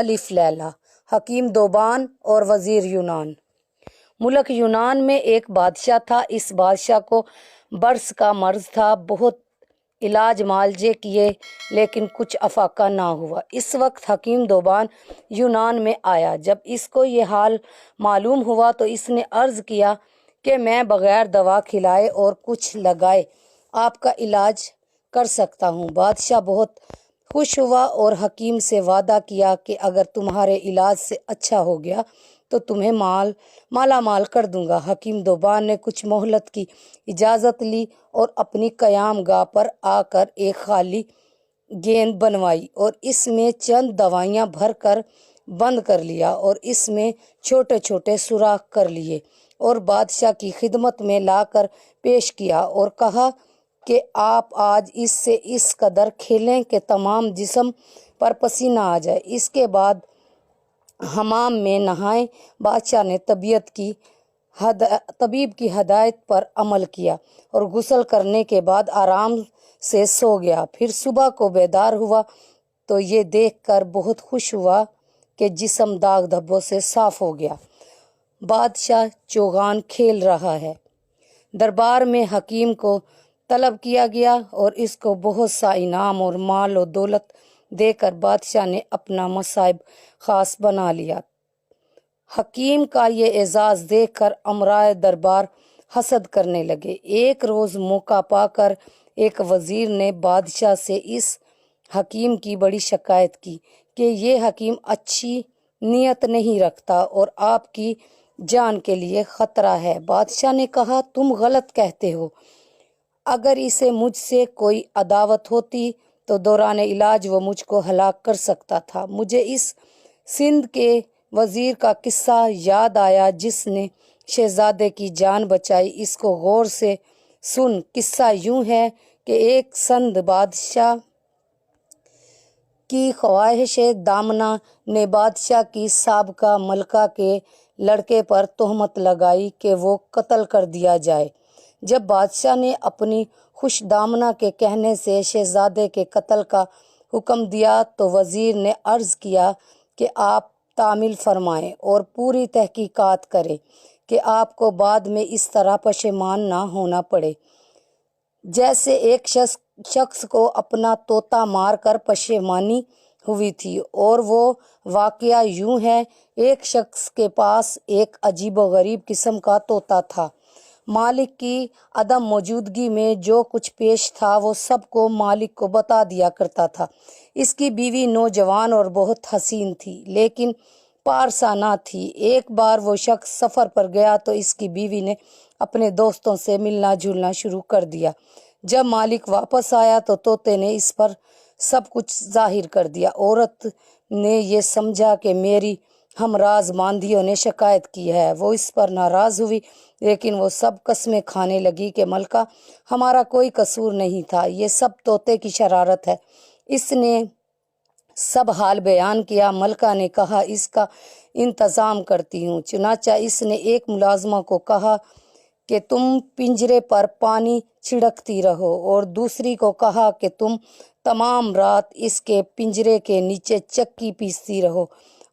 الف لیلا حکیم دوبان اور وزیر یونان۔ ملک یونان میں ایک بادشاہ تھا۔ اس بادشاہ کو برص کا مرض تھا۔ بہت علاج معالجے کیے لیکن کچھ افاقہ نہ ہوا۔ اس وقت حکیم دوبان یونان میں آیا۔ جب اس کو یہ حال معلوم ہوا تو اس نے عرض کیا کہ میں بغیر دوا کھلائے اور کچھ لگائے آپ کا علاج کر سکتا ہوں۔ بادشاہ بہت خوش ہوا اور حکیم سے وعدہ کیا کہ اگر تمہارے علاج سے اچھا ہو گیا تو تمہیں مالا مال کر دوں گا۔ حکیم دوبان نے کچھ مہلت کی اجازت لی اور اپنی قیام گاہ پر آ کر ایک خالی گیند بنوائی اور اس میں چند دوائیاں بھر کر بند کر لیا اور اس میں چھوٹے چھوٹے سوراخ کر لیے اور بادشاہ کی خدمت میں لا کر پیش کیا اور کہا کہ آپ آج اس سے اس قدر کھیلیں کہ تمام جسم پر پسینہ آ جائے۔ اس کے بعد حمام میں نہائیں۔ بادشاہ نے طبیب کی ہدایت پر عمل کیا اور غسل کرنے کے بعد آرام سے سو گیا۔ پھر صبح کو بیدار ہوا تو یہ دیکھ کر بہت خوش ہوا کہ جسم داغ دھبوں سے صاف ہو گیا۔ بادشاہ چوگان کھیل رہا ہے۔ دربار میں حکیم کو طلب کیا گیا اور اس کو بہت سا انعام اور مال و دولت دے کر بادشاہ نے اپنا مصائب خاص بنا لیا۔ حکیم کا یہ اعزاز دیکھ کر امرائے دربار حسد کرنے لگے۔ ایک روز موقع پا کر ایک وزیر نے بادشاہ سے اس حکیم کی بڑی شکایت کی کہ یہ حکیم اچھی نیت نہیں رکھتا اور آپ کی جان کے لیے خطرہ ہے۔ بادشاہ نے کہا تم غلط کہتے ہو۔ اگر اسے مجھ سے کوئی عداوت ہوتی تو دوران علاج وہ مجھ کو ہلاک کر سکتا تھا۔ مجھے اس سندھ کے وزیر کا قصہ یاد آیا جس نے شہزادے کی جان بچائی۔ اس کو غور سے سن۔ قصہ یوں ہے کہ ایک سندھ بادشاہ کی خواہش دامنہ نے بادشاہ کی سابقہ ملکہ کے لڑکے پر تہمت لگائی کہ وہ قتل کر دیا جائے۔ جب بادشاہ نے اپنی خوش دامنہ کے کہنے سے شہزادے کے قتل کا حکم دیا تو وزیر نے عرض کیا کہ آپ تعمیل فرمائیں اور پوری تحقیقات کریں کہ آپ کو بعد میں اس طرح پشیمان نہ ہونا پڑے جیسے ایک شخص کو اپنا طوطا مار کر پشیمانی ہوئی تھی۔ اور وہ واقعہ یوں ہے، ایک شخص کے پاس ایک عجیب و غریب قسم کا طوطا تھا۔ مالک کی عدم موجودگی میں جو کچھ پیش تھا وہ سب کو مالک کو بتا دیا کرتا تھا۔ اس کی بیوی نوجوان اور بہت حسین تھی لیکن پارسا نہ تھی۔ ایک بار وہ شخص سفر پر گیا تو اس کی بیوی نے اپنے دوستوں سے ملنا جلنا شروع کر دیا۔ جب مالک واپس آیا تو طوطے نے اس پر سب کچھ ظاہر کر دیا۔ عورت نے یہ سمجھا کہ میری ہمراز ماندھیوں نے شکایت کی ہے۔ وہ اس پر ناراض ہوئی لیکن وہ سب قسمیں کھانے لگی کہ ملکہ ہمارا کوئی قصور نہیں تھا، یہ سب طوطے کی شرارت ہے۔ اس نے سب حال بیان کیا۔ ملکہ نے کہا اس کا انتظام کرتی ہوں۔ چنانچہ اس نے ایک ملازمہ کو کہا کہ تم پنجرے پر پانی چھڑکتی رہو اور دوسری کو کہا کہ تم تمام رات اس کے پنجرے کے نیچے چکی پیستی رہو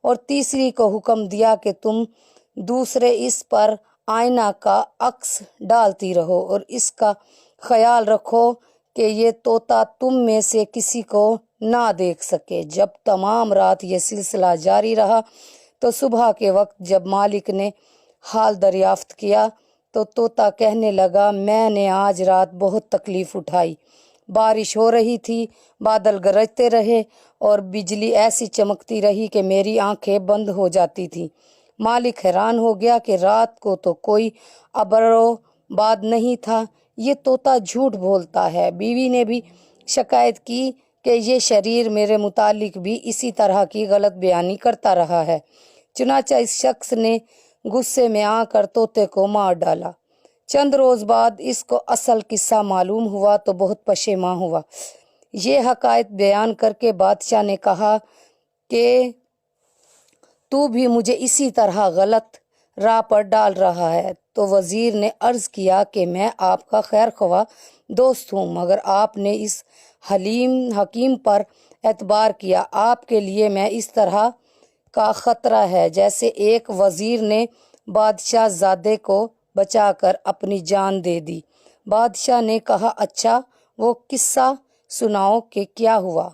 اور تیسری کو حکم دیا کہ تم دوسرے اس پر آئینہ کا عکس ڈالتی رہو اور اس کا خیال رکھو کہ یہ طوطا تم میں سے کسی کو نہ دیکھ سکے۔ جب تمام رات یہ سلسلہ جاری رہا تو صبح کے وقت جب مالک نے حال دریافت کیا تو طوطا کہنے لگا میں نے آج رات بہت تکلیف اٹھائی۔ بارش ہو رہی تھی، بادل گرجتے رہے اور بجلی ایسی چمکتی رہی کہ میری آنکھیں بند ہو جاتی تھیں۔ مالک حیران ہو گیا کہ رات کو تو کوئی ابر و باد نہیں تھا، یہ طوطا جھوٹ بولتا ہے۔ بیوی نے بھی شکایت کی کہ یہ شریر میرے متعلق بھی اسی طرح کی غلط بیانی کرتا رہا ہے۔ چنانچہ اس شخص نے غصے میں آ کر طوطے کو مار ڈالا۔ چند روز بعد اس کو اصل قصہ معلوم ہوا تو بہت پشیمان ہوا۔ یہ حقائق بیان کر کے بادشاہ نے کہا کہ تو بھی مجھے اسی طرح غلط راہ پر ڈال رہا ہے۔ تو وزیر نے عرض کیا کہ میں آپ کا خیر خواہ دوست ہوں مگر آپ نے اس حکیم پر اعتبار کیا، آپ کے لیے میں اس طرح کا خطرہ ہے، جیسے ایک وزیر نے بادشاہ زادے کو بچا کر اپنی جان دے دی۔ بادشاہ نے کہا، اچھا وہ قصہ سناؤ کہ کیا ہوا؟